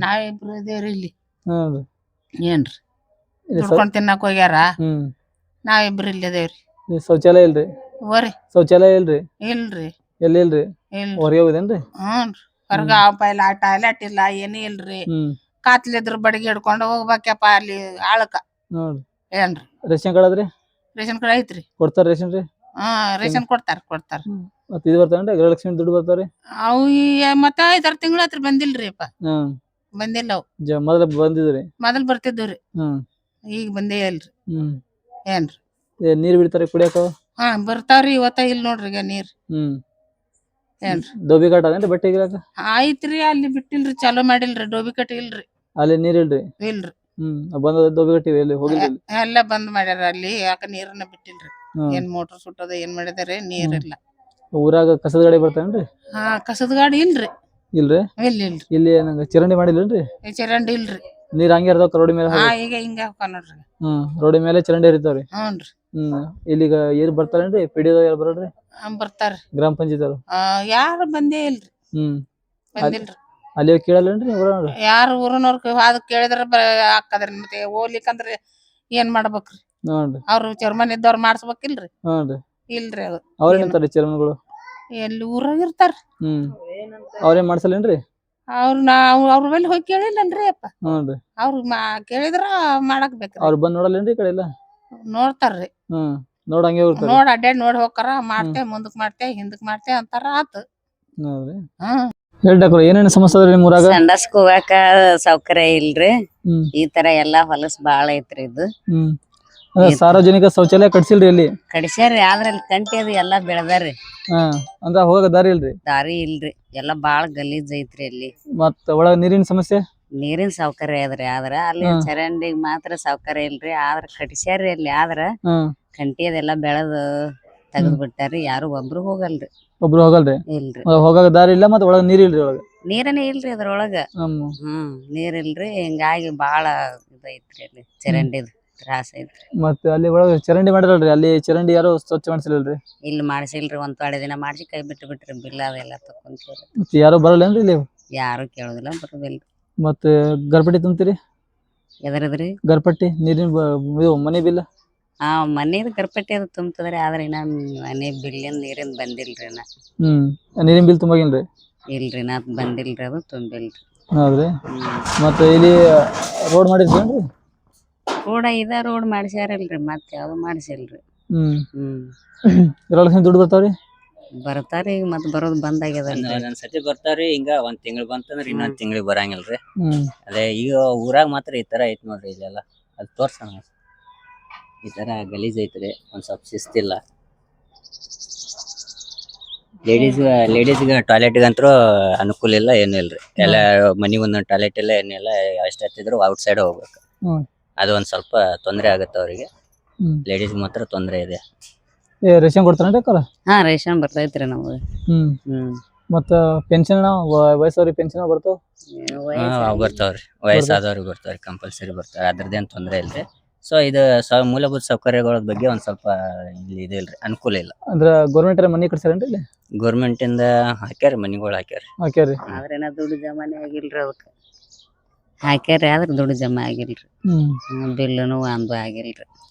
ನಾವಿಬ್ರು ಇದೇವ್ರಿ ಇಲ್ಲಿ. ಏನ್ರಿ ದುಡ್ಕೊಂಡ್ ತಿನ್ನಕ್ ಹೋಗ್ಯಾರ. ನಾವಿಬ್ರು ಇಲ್ಲಿ ಅದೇವ್ರಿ. ಶೌಚಾಲಯ ಇಲ್ರಿ? ಓರಿ ಶೌಚಾಲಯ ಇಲ್ರಿ? ಇಲ್ರಿ. ಎಲ್ಲಿ ಇಲ್ರಿ? ಹೊರಗೆ ಹೋಗಿದೇನ್ರಿ? ಹೊರಗ ಟಾಯ್ಲೆಟ್ ಇಲ್ಲ, ಏನೂ ಇಲ್ರಿ. ಕಾತ್ಲಿದ್ರ ಬಡಿಗೆ ಹಿಡ್ಕೊಂಡ್ ಹೋಗ್ಬೇಕಪ್ಪ ಅಲ್ಲಿ ಆಳಕ. ಏನ್ರಿ? ರೇಷನ್ ಕಾರ್ಡ್ ಅದ್ರಿ? ರೇಷನ್ ಕಾರ್ಡ್ ಐತ್ರಿ. ಕೊಡ್ತಾರ ರೇಷನ್ ರೀ? ರೇಷನ್ ಕೊಡ್ತಾರ. ಮತ್ ಇದು ಬರ್ತಾವೇನ್ರಿ ಗೃಹಲಕ್ಷ್ಮಿ ದುಡ್ಡು ಬರ್ತಾವ್ರಿ? ಅವು ಮತ್ತ 5-6 ತಿಂಗಳ ಹತ್ರ ಬಂದಿಲ್ರಿ ಅಪ್ಪ. ಬಂದಿಲ್ಲ ಅವು. ಮೊದಲ ಬಂದಿದ್ರಿ? ಮೊದಲ್ ಬರ್ತಿದ್ವ್ರಿ. ಈಗ ಬಂದೇ ಇಲ್ರಿ. ಏನ್ರಿ? ನೀರ್ ಬಿಡ್ತಾರ ಕುಡಿಯಾಕ? ಬರ್ತಾವ್ರಿ. ಇವತ್ತ ಇಲ್ಲ ನೋಡ್ರಿ ಈಗ ನೀರ್. ಏನ್ರಿ ಡೋಬಿ ಘಾಟ್ ಅದೇನ್ರಿ ಬಟ್ಟೆ ಒಗಿಲಾಕ? ಆಯ್ತ್ರಿ ಅಲ್ಲಿ ಬಿಟ್ಟಿಲ್ರಿ ಚಾಲೂ ಮಾಡಿಲ್ರಿ ಡೋಬಿ ಕಟ್ಟಿ ಇಲ್ರಿ ಅಲ್ಲಿ ನೀರ್ ಇಲ್ರಿ? ಇಲ್ರಿ ಬಂದ ಡೋಬಿ ಘಾಟ್ ಇವೆ, ಎಲ್ಲಿ ಹೋಗಿಲ್ರಿ ಅಲ್ಲಿ? ಎಲ್ಲ ಬಂದ್ ಮಾಡ್ಯಾರ ಅಲ್ಲಿ ಯಾಕ ನೀರನ್ನ ಬಿಟ್ಟಿಲ್ರಿ. ಏನ್ ಮೋಟರ್ ಸುಟ್ಟದ ಏನ್ ಮಾಡಿದಾರೆ ನೀರಿಲ್ಲ. ಊರಾಗ ಕಸದ ಗಾಡಿ ಬರ್ತಾನ್ರಿ? ಕಸದ ಗಾಡಿ ಇಲ್ರಿ. ಇಲ್ರಿ? ಇಲ್ರಿ ಇಲ್ಲಿ ನಂಗ ಚರಂಡಿ ಮಾಡಿಲ್ರಿ? ಚರಂಡಿ ಇಲ್ರಿ. ನೀರ್ ಹಂಗೆ ಇರ್ತಾವ ರೋಡಿ ಮೇಲೆ? ಈಗ ಹಿಂಗ ಹಾಕ ನೋಡ್ರಿ. ರೋಡಿ ಮೇಲೆ ಚರಂಡಿ ಇರ್ತಾವ್ರಿ? ಹ್ಞೂನ್ರಿ. ಇಲ್ಲಿಗ ಏನ್ ಬರ್ತಾರೇನ್ರಿ? ಪಿಡಿಒ ಯಾರು ಬರಲ್ರಿ? ಬರ್ತಾರ. ಗ್ರಾಮ ಪಂಚಾಯತ್ ಅವ್ರು? ಯಾರು ಬಂದೇ ಇಲ್ರಿ. ಬಂದಿಲ್ರಿ. ಅಲ್ಲಿ ಕೇಳಲ್ಲೇನ್ರಿ? ಯಾರು ಊರಿನವ್ರ ಅದ್ ಕೇಳಿದ್ರ ಹಾಕದ್ರಿ. ಮತ್ತೆ ಹೋಗ್ಲಿಕ್ಕಂದ್ರ ಏನ್ ಮಾಡ್ಬೇಕ್ರಿ? ಅವ್ರು ಚರ್ಮನ್ ಇದ್ದವ್ರ ಮಾಡ್ಸ್ಬೇಕಿಲ್ರಿ? ಇಲ್ರಿ ಅದು. ಅವ್ರೇನಂತಾರಿ ಚರ್ಮನ್ಗಳು? ಎಲ್ಲಿ ಊರಾಗ ಇರ್ತಾರ. ಅವ್ರೇನ್ ಮಾಡ್ಸಲ್ಲೇನ್ರಿ? ಅವ್ರ ಮೇಲೆ ಹೋಗಿ ಕೇಳಿಲ್ಲನ್ರಿ ಅಪ್ಪ. ಅವ್ರ ಕೇಳಿದ್ರ ಮಾಡಕ್ ಬೇಕ್ರಿ. ಅವ್ರು ಬಂದ್ ನೋಡಲ್ಲೇನ್ರಿ ಈ ಕಡೆ ಎಲ್ಲ? ನೋಡ್ತಾರ್ರಿ. ನೋಡಂಗೆ ಹೋಗ್ತಾರ? ನೋಡ್ ಅಡ್ಡಾಡ್ ನೋಡ್ ಹೋಗ್ತಾರ. ಮಾಡ್ತೇ ಮುಂದಕ್ ಮಾಡ್ತೇ ಹಿಂದಕ್ ಮಾಡ್ತೇ ಅಂತಾರ. ಆತು. ಹೇಳ್ರಿ ಏನೇನು ಸಮಸ್ಯೆ ಅದ್ರಿ ನಿಮ್ ಊರಾಗ? ಸಂಡಾಸ್ಕ ಹೋಗಾಕ ಸೌಕರ್ಯ ಇಲ್ರಿ. ಈ ತರ ಎಲ್ಲಾ ಹೊಲಸ್ ಬಾಳ ಐತ್ರಿ ಇದು. ಸಾರ್ವಜನಿಕ ಶೌಚಾಲಯ ಕಟ್ಸಿಲ್ರಿ ಇಲ್ಲಿ? ಕಡಿಸ್ಯಾರಿ, ಆದ್ರ ಅಲ್ಲಿ ಕಂಟಿ ಅದು ಎಲ್ಲಾ ಬೆಳದಾರಿ. ಅಂದ್ರ ಹೋಗ ದಾರಿ ಇಲ್ರಿ? ದಾರಿ ಇಲ್ರಿ, ಎಲ್ಲಾ ಬಾಳ ಗಲೀಜ್ ಐತ್ರಿ ಅಲ್ಲಿ. ಮತ್ತ ಒಳಗ ನೀರಿನ ಸಮಸ್ಯೆ? ನೀರಿನ ಸೌಕರ್ಯ ಅದ್ರಿ, ಆದ್ರ ಅಲ್ಲಿ ಚರಂಡಿಗ್ ಮಾತ್ರ ಸೌಕರ್ಯ ಇಲ್ರಿ. ಆದ್ರ ಕಡಿಸ್ಯಾರಿ ಅಲ್ಲಿ. ಆದ್ರ ಕಂಟಿ ಅದೆಲ್ಲಾ ಬೆಳದ್ ತೆಗದ್ ಬಿಟ್ಟಾರಿ. ಯಾರು ಒಬ್ರು ಹೋಗಲ್ರಿ. ಒಬ್ರು ಹೋಗಲ್ರಿ? ಇಲ್ರಿ. ಹೋಗಾಕ ದಾರಿ ಇಲ್ಲ, ಮತ್ತ ಒಳಗ ನೀರ್ ಇಲ್ರಿ? ಒಳಗ ನೀರನೇ ಇಲ್ರಿ ಅದ್ರೊಳಗ. ನೀರ್ ಇಲ್ರಿ. ಹಿಂಗಾಗಿ ಬಾಳ ಇದೈತ್ರಿ ಅಲ್ಲಿ ಚರಂಡಿದ್ ತ್ರಾಸ ಐತ್ರಿ. ಮತ್ತೆ ಅಲ್ಲಿ ಒಳಗ ಚರಂಡಿ ಮಾಡಿರಲ್ರಿ? ಅಲ್ಲಿ ಚರಂಡಿ ಯಾರು ಸ್ವಚ್ಛ ಮಾಡ್ಸಿಲ್ರಿ? ಇಲ್ಲಿ ಮಾಡ್ಸಿಲ್ರಿ. ಒಂದ್ ತೊಡೆ ದಿನ ಮಾಡ್ಸಿ ಕೈ ಬಿಟ್ರಿ. ಬಿಲ್ ಅದೆಲ್ಲ ತಕೊಂತೀರಿ. ಮತ್ತೆ ಯಾರು ಬರಲ್ಲೇನ್ರಿ ಇಲ್ಲಿ? ಯಾರು ಕೇಳುದಿಲ್ಲ, ಬರುದಿಲ್ರಿ. ಮತ್ತೆ ಗರ್ಪಟ್ಟಿ ತುಂಬ್ತೀರಿ? ಎದರದ್ರಿ? ಗರ್ಪಟ್ಟಿ ನೀರಿನ ಮನಿ ಬಿಲ್? ಮನೇದ್ ಗರ್ಪಟ್ಟಿ ಅದು ತುಂಬತದ್ರಿ. ಆದ್ರ ಇನ್ನ ಮನೆ ಬಿಲ್ಲಿಂದ ನೀರಿನ್ ಬಂದಿಲ್ರಿ. ನೀರಿನ ಬಿಲ್ ತುಂಬಾಗಿಲ್ರಿ? ಇಲ್ರಿ, ನಾ ಬಂದಿಲ್ರಿ. ಅದು ತುಂಬಿಲ್ರಿ. ಹೌದ್ರಿ? ಮತ್ತೆ ಇಲ್ಲಿ ರೋಡ್ ಮಾಡಿದ್ರೇನ್ರಿ? ರೋಡ್ ಮಾಡ್ಸ್ಯಾರಲ್ರಿ, ಮತ್ ಯಾವ್ದು ಮಾಡ್ಸಿಲ್ರಿ. ದುಡ್ಡು ಬರ್ತಾವ್ರಿ? ಬರ್ತಾರಿ. ಈಗ ಮತ್ ಬರೋದ್ ಬಂದ್ ಆಗ್ಯದಲ್ರಿ. ಒಂದೊಂದ್ಸತಿ ಬರ್ತಾವ್ರಿ. ಹಿಂಗ ಒಂದ್ ತಿಂಗಳು ಬಂತಂದ್ರ ಇನ್ನೊಂದ್ ತಿಂಗಳಿಗೆ ಬರಂಗಿಲ್ರಿ. ಅದೇ ಈಗ ಊರಾಗ ಮಾತ್ರ ಈ ತರ ಐತ್ ನೋಡ್ರಿ. ಇಲ್ಲೆಲ್ಲ ಅದ್ ತೋರ್ಸಣ. ಈ ತರ ಗಲೀಜ್ ಐತ್ರಿ. ಒಂದ್ ಸ್ವಲ್ಪ ಶಿಸ್ತಿಲ್ಲ. ಲೇಡೀಸ್ಗೆ ಟಾಯ್ಲೆಟ್ಗಂತೂ ಅನುಕೂಲ ಇಲ್ಲ, ಏನು ಇಲ್ರಿ. ಎಲ್ಲ ಮನಿ ಒಂದೊಂದ್ ಟಾಯ್ಲೆಟ್ ಇಲ್ಲ, ಏನಿಲ್ಲ. ಎಷ್ಟೊತ್ತಿದ್ರು ಔಟ್ ಸೈಡ್ ಹೋಗ್ಬೇಕು. ಅದು ಒಂದ್ ಸ್ವಲ್ಪ ತೊಂದ್ರೆ ಆಗತ್ತೆ ಅವ್ರಿಗೆ. ಲೇಡೀಸ್ ಮಾತ್ರ ತೊಂದ್ರೆ ಇದೆ. ರೇಷನ್ ಕೊಡ್ತಾರೇನ್ರಿ ಅಕ್ಕಾರ? ರೇಷನ್ ಬರ್ತೈತ್ರಿ ನಮ್ಗೆ. ಮತ್ತ ಪೆನ್ಷನ್ ವಯಸ್ಸವ್ರಿಗೆ ಪೆನ್ಷನ್ ಬರ್ತಾವ? ಬರ್ತಾವ್ರಿ. ವಯಸ್ಸಾದವ್ರಿಗೆ ಬರ್ತಾವ್ರಿ, ಕಂಪಲ್ಸರಿ ಬರ್ತಾವ. ಅದ್ರದ್ದೇನ್ ತೊಂದ್ರೆ ಇಲ್ರಿ. ಸೊ ಇದು ಮೂಲಭೂತ ಸೌಕರ್ಯಗಳ ಬಗ್ಗೆ ಒಂದ್ ಸ್ವಲ್ಪ ಇಲ್ಲಿ ಇದಿಲ್ರಿ, ಅನುಕೂಲ ಇಲ್ಲ. ಅಂದ್ರ ಗೌರ್ಮೆಂಟ್ ಮನಿ ಕಟ್ಸಾರೇನ್ರಿ ಇಲ್ಲಿ? ಗೌರ್ಮೆಂಟ್ ಇಂದ ಹಾಕ್ಯಾರಿ, ಮನಿಗಳು ಹಾಕ್ಯಾರಿ. ಆದ್ರೇನ ದುಡ್ಡು ಜಮಾನೆ ಆಗಿಲ್ರಿ ಅದಕ್ಕ. ಹಾಕ್ಯಾರಿ, ಆದ್ರ ದುಡ್ಡು ಜಮಾ ಆಗಿಲ್ರಿ. ಬಿಲ್ಲುನು ಒಂದು ಆಗಿಲ್ರಿ.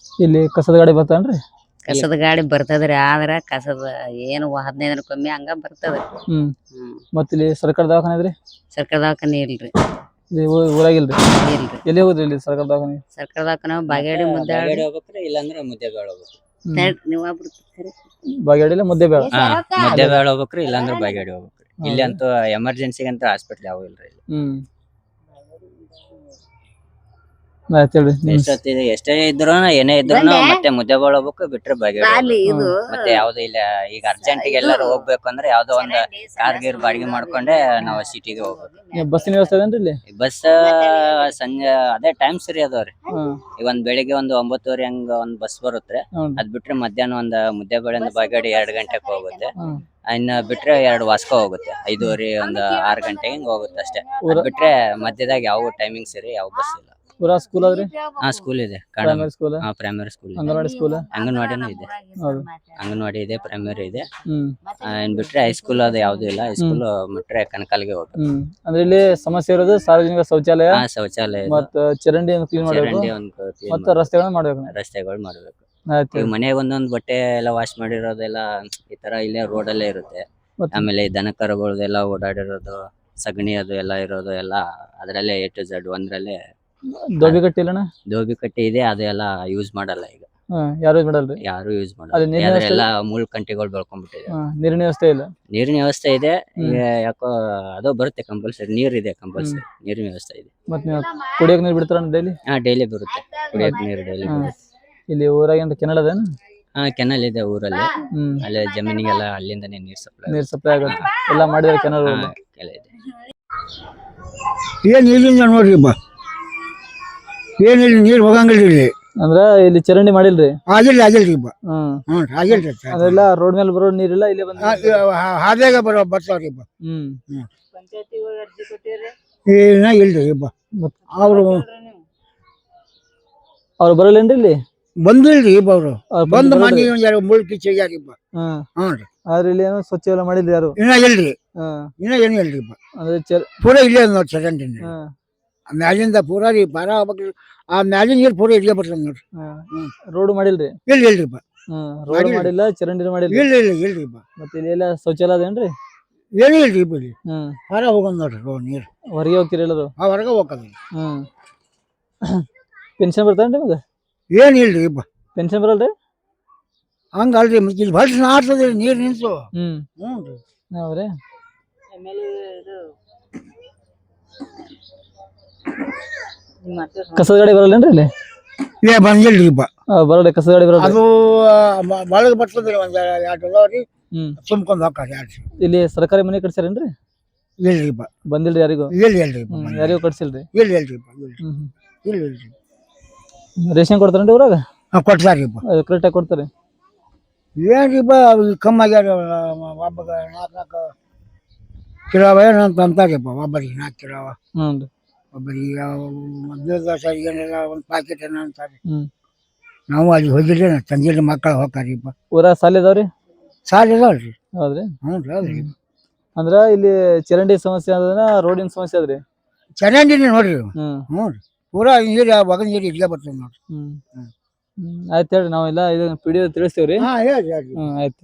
ಇಲ್ಲಿ ಕಸದ ಗಾಡಿ ಬರ್ತಾನ್ರಿ? ಕಸದ ಗಾಡಿ ಬರ್ತದ್ರಿ. ಆದ್ರ ಕಸದ ಏನು 15 ದಿನಕ್ಕೊಮ್ಮೆ ಹಂಗ ಬರ್ತದ್ರಿ. ಮತ್ತ ಇಲ್ಲಿ ಸರ್ಕಾರ ದವಾಖಾನೆ ಇದ್ರಿ? ಸರ್ಕಾರ ದವಾಖಾನೆ ಇಲ್ರಿ. ಊರಾಗಿಲ್ರಿ? ಇಲ್ರಿ. ಎಲ್ಲಿ ಹೋದ್ರಿ ಇಲ್ಲಿ ಸರ್ಕಾರ ದವಾಖಾನೆ? ಸರ್ಕಾರ ದವಾಖಾನೆ ಬಾಗೇಡಿ ಮುದ್ದೇಬೇಳ ಹೋಗ್ಬೇಕ್ರಿ, ಇಲ್ಲಾಂದ್ರ ಮುದ್ದೇಬೇಳ ಹೋಗ್ಬೇಕ್ರಿ. ಬಾಗೇಡಿ ಮುದ್ದೇಬೇಳ? ಮುದ್ದೇಬೇಳ ಹೋಗ್ಬೇಕ್ರಿ, ಇಲ್ಲಾಂದ್ರ ಬಾಗೇಡಿ ಹೋಗ್ಬೇಕ್ರಿ. ಇಲ್ಲಿ ಅಂತೂ ಎಮರ್ಜೆನ್ಸಿಗೆ ಅಂತ ಹಾಸ್ಪಿಟ್ಲ್ ಯಾವ ಇಲ್ರಿ. ಎಷ್ಟೇ ಇದ್ರು ಏನೇ ಇದ್ರು ಮತ್ತೆ ಮುದ್ದೇಬೇಳ ಹೋಗ್ಬೇಕು, ಬಿಟ್ರೆ ಬಾಗೇಡಿ. ಮತ್ತೆ ಯಾವ್ದು ಇಲ್ಲ. ಈಗ ಅರ್ಜೆಂಟ್ ಎಲ್ಲಾರು ಹೋಗ್ಬೇಕು ಅಂದ್ರೆ ಯಾವ್ದೋ ಒಂದ್ ಕಾರ್ ಗೀರ್ ಬಾಡಿಗೆ ಮಾಡ್ಕೊಂಡೆ ನಾವು ಸಿಟಿಗೆ ಹೋಗ್ಬೇಕು. ಬಸ್ಸಿನ ವ್ಯವಸ್ಥೆ ಅದೇನ್ರಿ ಇಲ್ಲಿ? ಬಸ್ ಸಂಜೆ ಅದೇ ಟೈಮ್ ಸರಿ ಅದಾವ್ರಿ. ಈಗ ಒಂದ್ ಬೆಳಿಗ್ಗೆ ಒಂದು 9:30 ಹಂಗ ಒಂದ್ ಬಸ್ ಬರುತ್ತೆ. ಅದ್ ಬಿಟ್ರೆ ಮಧ್ಯಾಹ್ನ ಒಂದ್ ಮುದ್ದೇಬೇಳಿಂದ ಬಾಗೇಡಿ 2 ಗಂಟೆಗೆ ಹೋಗುತ್ತೆ. ಇನ್ನ ಬಿಟ್ರೆ 2 ವಾಸ್ಕೋ ಹೋಗುತ್ತೆ. 5:30 ಒಂದ್ 6 ಗಂಟೆಗೆ ಹಿಂಗ್ ಹೋಗುತ್ತೆ ಅಷ್ಟೇ. ಅದ್ ಬಿಟ್ರೆ ಮಧ್ಯದಾಗ ಯಾವ ಟೈಮಿಂಗ್ ಸರಿ ಯಾವ ಬಸ್ ಇಲ್ಲ. ಊರ ಸ್ಕೂಲ್ ಆದ್ರಿ? ಸ್ಕೂಲ್ ಇದೆ. Primary school? Primary school, anganwadi school? ಅಂಗನವಾಡಿನೂ ಇದೆ. ಅಂಗನವಾಡಿ ಇದೆ, ಪ್ರೈಮರಿ ಇದೆ. ಇನ್ ಬಿಟ್ರೆ ಹೈಸ್ಕೂಲ್ ಅದು ಯಾವ್ದು ಇಲ್ಲ. ಹೈಸ್ಕೂಲ್ ಬಿಟ್ರೆ ಕನಕಾಲಿಗೆ ಹೋಗ್ಬೇಕು. ಅಂದ್ರೆ ಇಲ್ಲಿ ಸಮಸ್ಯೆ ಇರೋದು ಸಾರ್ವಜನಿಕ ಶೌಚಾಲಯ, ಶೌಚಾಲಯ, ಮತ್ತ ಚರಂಡಿ ಕ್ಲೀನ್ ಮಾಡ್ಬೇಕು, ಮತ್ತ ರಸ್ತೆಗಳನ್ನ ಮಾಡ್ಬೇಕು. ರಸ್ತೆಗಳು ಮಾಡ್ಬೇಕು. ಈಗ ಮನೆಗೆ ಒಂದೊಂದ್ ಬಟ್ಟೆ ಎಲ್ಲ ವಾಶ್ ಮಾಡಿರೋದೆಲ್ಲ ಈ ತರ ಇಲ್ಲೇ ರೋಡ್ ಅಲ್ಲೇ ಇರುತ್ತೆ. ಆಮೇಲೆ ದನ ಕರುಗಳದೆಲ್ಲ ಓಡಾಡಿರೋದು, ಸಗಣಿ ಅದು ಎಲ್ಲ ಇರೋದು ಎಲ್ಲ ಅದ್ರಲ್ಲೇ A to Z ಒಂದ್ರಲ್ಲೇ. ದೋಬಿ ಕಟ್ಟಿ ಇಲ್ಲಣ್ಣ? ದೋಬಿ ಕಟ್ಟಿ ಇದೆ, ಅದೆಲ್ಲ ಯೂಸ್ ಮಾಡಲ್ಲ ಈಗ. ಯಾರು ಯೂಸ್ ಮಾಡಲ್ರಿ? ಯಾರು ಯೂಸ್ ಮಾಡಲ್ಲ. ಎಲ್ಲ ಮುಳ್ ಕಂಟಿಗಳು ಬೆಳ್ಕೊಂಡ್ಬಿಟ್ಟಿದೆ. ನೀರಿನ ವ್ಯವಸ್ಥೆ ಇಲ್ಲ? ನೀರಿನ ವ್ಯವಸ್ಥೆ ಇದೆ. ಯಾಕೋ ಅದು ಬರುತ್ತೆ ಕಂಪಲ್ಸರಿ. ನೀರ್ ಇದೆ ಕಂಪಲ್ಸರಿ, ನೀರಿನ ವ್ಯವಸ್ಥೆ ಇದೆ. ಮತ್ತೆ ಕುಡಿಯಕ್ ನೀರ್ ಬಿಡ್ತಾರ ಡೈಲಿ? ಡೈಲಿ ಬರುತ್ತೆ ಕುಡಿಯಕ್ ನೀರು, ಡೈಲಿ ಬರುತ್ತೆ. ಇಲ್ಲಿ ಊರಾಗ ಕೆನಲ್ ಅದೇನು? ಕೆನಲ್ ಇದೆ ಊರಲ್ಲಿ, ಹ್ಮ್ ಅಲ್ಲಿ ಜಮೀನಿಗೆಲ್ಲ ಅಲ್ಲಿಂದನೇ ನೀರ್ ಸಪ್ಲೈ ನೀರ್ ಸಪ್ಲೈ ಆಗುತ್ತೆ ಎಲ್ಲ ಮಾಡಿದಾರೆ ಕೆನಲ್ ಕೆಲ ಇದೆ. ಏನ್ ಇಲ್ಲಿಂದ ನೋಡ್ರಿಪ್ಪ, ಏನಿಲ್ಲ ನೀರ್ ಹೋಗಂಗಿಲ್ಲ ಇಲ್ಲಿ. ಅಂದ್ರ ಇಲ್ಲಿ ಚರಂಡಿ ಮಾಡಿಲ್ರಿ? ಆಗಿಲ್ರಿಪ್ಪ. ಹ್ಮ್ ಹ್ಞೂ ಆಗಿಲ್ರಿ. ಅದೆಲ್ಲ ರೋಡ್ ಮೇಲೆ ಬರೋ ನೀರಿಲ್ಲ ಇಲ್ಲಿ ಬಂದ ಹಾದ್ಯಾಗ ಬರ್ತಾವ್ರಿಪ್ಪ. ಹ್ಮ್ ಏನ ಇಲ್ರಿಪ್ಪ. ಅವ್ರು ಬರಲ್ಲೇನ್ರಿ ಇಲ್ಲಿ? ಬಂದಿಲ್ರಿಪ್ಪ. ಅವ್ರು ಬಂದು ಬರಲ್ರಿ? ಮನೆ ಒಂದ್ ಮುಳ್ಕಿ ಚೆಗ್ಯಾರಿಪ್ಪ. ಹ್ಮ್ ಹ್ಞೂ ರೀ. ಆದ್ರೆ ಇಲ್ಲಿ ಏನೋ ಸ್ವಚ್ಛ ಎಲ್ಲ ಮಾಡಿಲ್ರಿ ಯಾರು? ಇನ್ನ ಇಲ್ರಿ, ಹ್ಮ್ ಇನ್ನ ಏನು ಇಲ್ರಿಪ್ಪ. ಅಂದ್ರೆ ಪೂರಾ ಇಲ್ಲೇ ನೋಡಿ ಚರಂಡಿ ಹ್ಮ್ ಮ್ಯಾಲಿಂದ ಪೂರಾ ರೀ ಬಾರ ಆಗ್ಬೇಕ್ರಿ. ಆ ಮ್ಯಾಲಿನ ನೀರ್ ಪೂರಾ ಇಲ್ಲಿಗೆ ಬರ್ತದ ನೋಡ್ರಿ. ರೋಡ್ ಮಾಡಿಲ್ರಿ? ಇಲ್ರಿಪ್ಪ. ರೋಡ್ ಮಾಡಿಲ್ಲ, ಚರಂಡಿ ಮಾಡಿಲ್ಲ. ಇಲ್ರಿಪ್ಪ. ಮತ್ತೆ ಇಲ್ಲಿ ಎಲ್ಲ ಶೌಚಾಲಯ ಅದೇನ್ರಿ? ಏನೂ ಇಲ್ರಿಪ್ಪ. ಇಲ್ಲಿ ಹ್ಮ್ ಹೊರ ಹೋಗೋದ್ ನೋಡ್ರಿ ನೀರ್. ಹೊರಗೆ ಹೋಗ್ತೀರಿ ಎಲ್ಲದು? ಹೊರಗೆ ಹೋಗೋದು. ಹ್ಮ್ ಪೆನ್ಷನ್ ಬರ್ತಾನ್ರಿ ಮಗ? ಏನ್ ಇಲ್ರಿಪ್ಪ. ಪೆನ್ಷನ್ ಬರಲ್ರಿ? ಹಂಗಲ್ರಿ, ಇಲ್ಲಿ ಬಸ್ ನಾಡ್ತದ್ರಿ ನೀರ್ ನಿಂತು. ಹ್ಞೂ ರೀ. ಹೌದ್ರಿ. ಕಸದ ಗಾಡಿ ಬರಲ್ಲೇನ್ರಿ ಇಲ್ಲಿ? ಏ ಬಂದಿಲ್ರಿಪ್ಪ. ಬರಲ್ಲ ಕಸದ ಗಾಡಿ ಬರಲ್ಲ. ಅದು ಬಳಗ ಬರ್ತದ್ರಿ, ಒಂದ್ 2 ಅದಾವ್ರಿ. ತುಂಬ್ಕೊಂಡ್ ಹೋಗ್ತಾರೆ 2. ಇಲ್ಲಿ ಸರ್ಕಾರಿ ಮನೆ ಕಟ್ಸ್ಯಾರೇನ್ರಿ? ಇಲ್ರಿಪ್ಪ. ಬಂದಿಲ್ರಿ ಯಾರಿಗೂ? ಇಲ್ರಿಪ್ಪ. ಯಾರಿಗೂ ಕಟ್ಸಿಲ್ರಿ? ಇಲ್ರಿಪ್ಪ. ಇಲ್ರಿ. ರೇಷನ್ ಕೊಡ್ತಾರೇನ್ರಿ ಊರಾಗ? ಕೊಡ್ತಾರಿಪ್ಪ. ಕರೆಕ್ಟಾಗಿ ಕೊಡ್ತಾರೆ? ಏನ್ರಿಪ್ಪ, ಕಮ್ಮಿ ಆಗ್ಯಾರ. ಒಬ್ಬಗ 4 ಕಿಲೋ ಏನಂತ ಅಂತಾರಿಪ್ಪ. ಒಬ್ಬರಿಗೆ 4 ಕಿಲೋ, ಹ್ಞೂ ಒಬ್ಬರಿಗೆ ಮದ್ವೆದ ಸರಿ ಏನಿಲ್ಲ 1 ಪ್ಯಾಕೆಟ್ ಏನೋ ಅಂತಾರೆ. ನಾವು ಅಲ್ಲಿ ಹೋಗಿದ್ರೆ ತಂದಿಲ್ಲ, ಮಕ್ಕಳು ಹೋಗ್ತಾರಿಪ್ಪ. ಊರಾಗ ಸಾಲ ಇದಾವ್ರಿ? ಸಾಲ ಇದಾವ್ರಿ. ಹೌದ್ರಿ. ಹ್ಞೂ. ಅಂದ್ರ ಇಲ್ಲಿ ಚರಂಡಿ ಸಮಸ್ಯೆ ಅದ, ರೋಡಿನ ಸಮಸ್ಯೆ ಅದ್ರಿ? ಚರಂಡಿನೇ ನೋಡ್ರಿ. ಹ್ಮ್ ಪೂರಾ ನೀರು ಒಗ ನೀರು ಇಲ್ಲಿಗೆ ಬರ್ತದೆ ನೋಡ್ರಿ. ಆಯ್ತು ಹೇಳ್ರಿ, ನಾವೆಲ್ಲ ಇದು ಪಿಡಿಯೋ ತಿಳಿಸ್ತೇವ್ರಿ. ಹೇಳಿ. ಆಯ್ತು.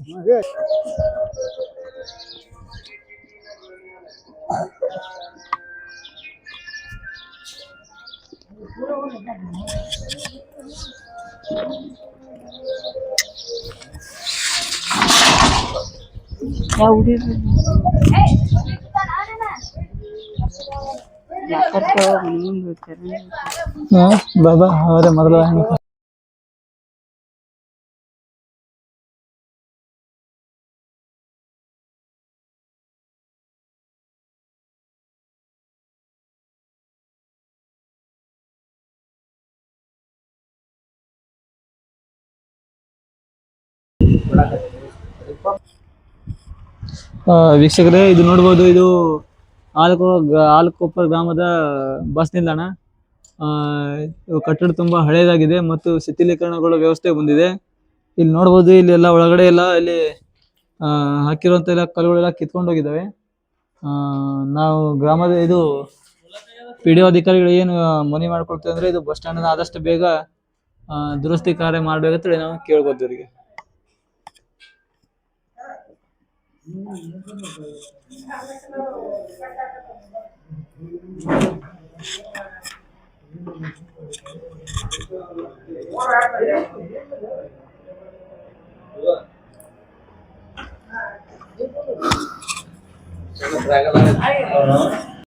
ಬಾಬಾ ಅವರೇ ಮೊದಲ ವೀಕ್ಷಕರೇ, ಇದು ನೋಡ್ಬೋದು, ಇದು ಆಲಕೊಪ್ಪ ಗ್ರಾಮದ ಬಸ್ ನಿಲ್ದಾಣ. ಕಟ್ಟಡ ತುಂಬಾ ಹಳೇದಾಗಿದೆ ಮತ್ತು ಶಿಥಿಲೀಕರಣಗಳ ವ್ಯವಸ್ಥೆ ಬಂದಿದೆ. ಇಲ್ಲಿ ನೋಡ್ಬೋದು, ಇಲ್ಲಿ ಎಲ್ಲ ಒಳಗಡೆ ಎಲ್ಲ ಇಲ್ಲಿ ಹಾಕಿರುವಂತ ಎಲ್ಲ ಕಲ್ಲುಗಳೆಲ್ಲ ಕಿತ್ಕೊಂಡು ಹೋಗಿದ್ದಾವೆ. ನಾವು ಗ್ರಾಮದ ಇದು ಪಿಡಿಒ ಅಧಿಕಾರಿಗಳು ಏನು ಮನವಿ ಮಾಡ್ಕೊಳ್ತೇವೆ ಅಂದ್ರೆ, ಇದು ಬಸ್ ಸ್ಟ್ಯಾಂಡ್ ಆದಷ್ಟು ಬೇಗ ದುರಸ್ತಿ ಕಾರ್ಯ ಮಾಡ್ಬೇಕಂತೇಳಿ ನಾವು ಕೇಳ್ಬೋದು ಇವರಿಗೆ.